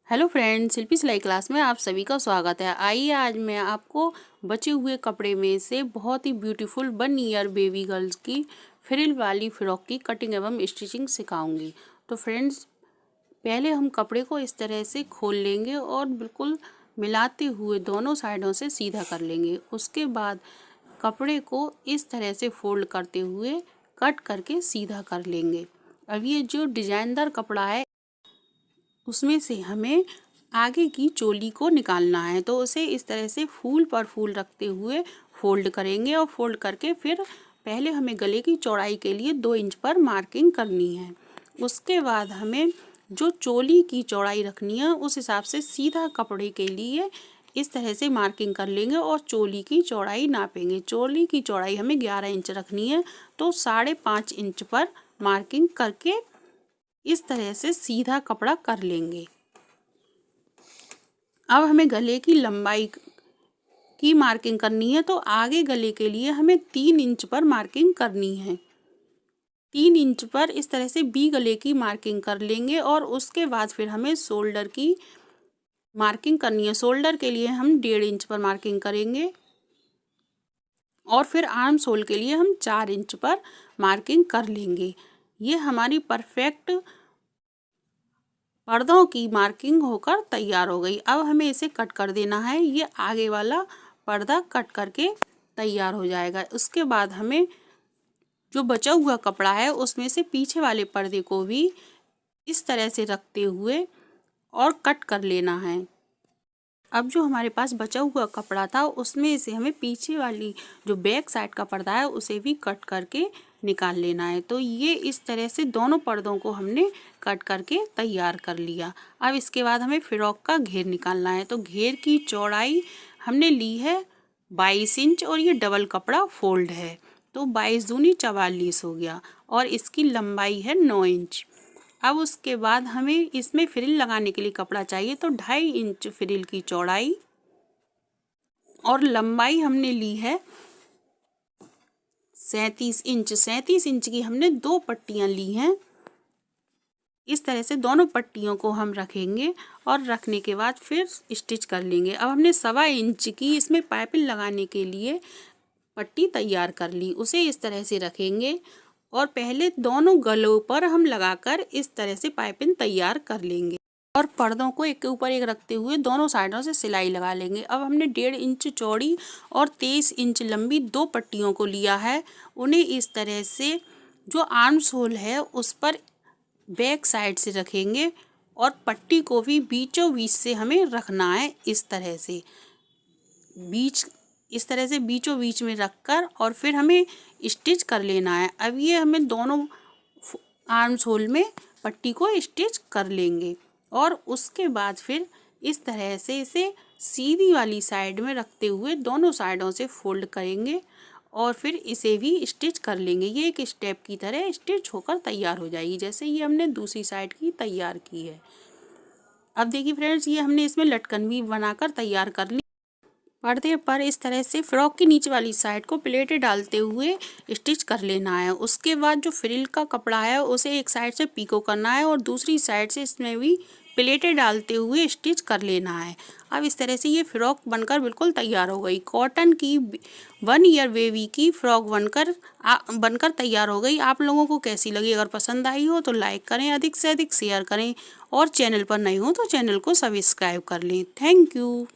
Hello friends, शिल्पी सिलाई class में आप सभी का स्वागत है। आइए आज मैं आपको बचे हुए कपड़े में से बहुत ही ब्यूटीफुल 1 ईयर बेबी गर्ल्स की फ्रिल वाली फ्रॉक की कटिंग एवं स्टिचिंग सिखाऊंगी। तो फ्रेंड्स, पहले हम कपड़े को इस तरह से खोल लेंगे और बिल्कुल मिलाते हुए दोनों साइडों से सीधा कर लेंगे। उसके बाद कपड़े को इस तरह से फोल्ड करते हुए कट करके सीधा कर लेंगे। अब ये जो डिजाइनदार कपड़ा है उसमें से हमें आगे की चोली को निकालना है, तो उसे इस तरह से फूल पर फूल रखते हुए फोल्ड करेंगे और फोल्ड करके फिर पहले हमें गले की चौड़ाई के लिए 2 इंच पर मार्किंग करनी है। उसके बाद हमें जो चोली की चौड़ाई रखनी है उस हिसाब से सीधा कपड़े के लिए इस तरह से मार्किंग कर लेंगे और चोली की चौड़ाई नापेंगे। चोली की चौड़ाई हमें 11 इंच रखनी है, तो 5.5 इंच पर मार्किंग करके इस तरह से सीधा कपड़ा कर लेंगे। अब हमें गले की लंबाई की मार्किंग करनी है, तो आगे गले के लिए हमें 3 इंच पर मार्किंग करनी है। 3 इंच पर इस तरह से बी गले की मार्किंग कर लेंगे और उसके बाद फिर हमें शोल्डर की मार्किंग करनी है। शोल्डर के लिए हम 1.5 इंच पर मार्किंग करेंगे और फिर आर्म सोल के लिए हम 4 इंच पर मार्किंग कर लेंगे। ये हमारी परफेक्ट पर्दों की मार्किंग होकर तैयार हो गई। अब हमें इसे कट कर देना है। ये आगे वाला पर्दा कट करके तैयार हो जाएगा। उसके बाद हमें जो बचा हुआ कपड़ा है उसमें से पीछे वाले पर्दे को भी इस तरह से रखते हुए और कट कर लेना है। अब जो हमारे पास बचा हुआ कपड़ा था उसमें से हमें पीछे वाली जो बैक साइड का पर्दा है उसे भी कट करके निकाल लेना है। तो ये इस तरह से दोनों पर्दों को हमने कट करके तैयार कर लिया। अब इसके बाद हमें फ्रॉक का घेर निकालना है। तो घेर की चौड़ाई हमने ली है 22 इंच और ये डबल कपड़ा फोल्ड है, तो 22 दूनी 44 हो गया और इसकी लंबाई है 9 इंच। अब उसके बाद हमें इसमें फ्रिल लगाने के लिए कपड़ा चाहिए, तो 2.5 इंच फ्रिल की चौड़ाई और लंबाई हमने ली है 37 इंच। 37 इंच की हमने 2 पट्टियां ली हैं। इस तरह से दोनों पट्टियों को हम रखेंगे और रखने के बाद फिर स्टिच कर लेंगे। अब हमने 1.25 इंच की इसमें पाइपिंग लगाने के लिए पट्टी तैयार कर ली। उसे इस तरह से रखेंगे और पहले दोनों गलों पर हम लगाकर इस तरह से पाइपिंग तैयार कर लेंगे और पर्दों को एक के ऊपर एक रखते हुए दोनों साइडों से सिलाई लगा लेंगे। अब हमने 1.5 इंच चौड़ी और 23 इंच लंबी 2 पट्टियों को लिया है। उन्हें इस तरह से जो आर्म सोल है उस पर बैक साइड से रखेंगे और पट्टी को भी बीचों बीच से हमें रखना है। इस तरह से बीचों बीच में रखकर और फिर हमें स्टिच कर लेना है। अब ये हमें दोनों आर्म होल में पट्टी को स्टिच कर लेंगे और उसके बाद फिर इस तरह से इसे सीधी वाली साइड में रखते हुए दोनों साइडों से फोल्ड करेंगे और फिर इसे भी स्टिच कर लेंगे। ये एक स्टेप की तरह स्टिच होकर तैयार हो जाएगी, जैसे ये हमने दूसरी साइड की तैयार की है। अब देखिए फ्रेंड्स, ये हमने इसमें लटकन भी बनाकर तैयार कर ली। पर्दे पर इस तरह से फ्रॉक की नीचे वाली साइड को प्लेटें डालते हुए स्टिच कर लेना है। उसके बाद जो फ्रिल का कपड़ा है उसे एक साइड से पीको करना है और दूसरी साइड से इसमें भी प्लेटें डालते हुए स्टिच कर लेना है। अब इस तरह से ये फ्रॉक बनकर बिल्कुल तैयार हो गई। कॉटन की 1 ईयर बेबी की फ्रॉक बनकर तैयार हो गई। आप लोगों को कैसी लगी? अगर पसंद आई हो तो लाइक करें, अधिक से अधिक शेयर करें और चैनल पर नए हो तो चैनल को सब्सक्राइब कर लें। Thank you.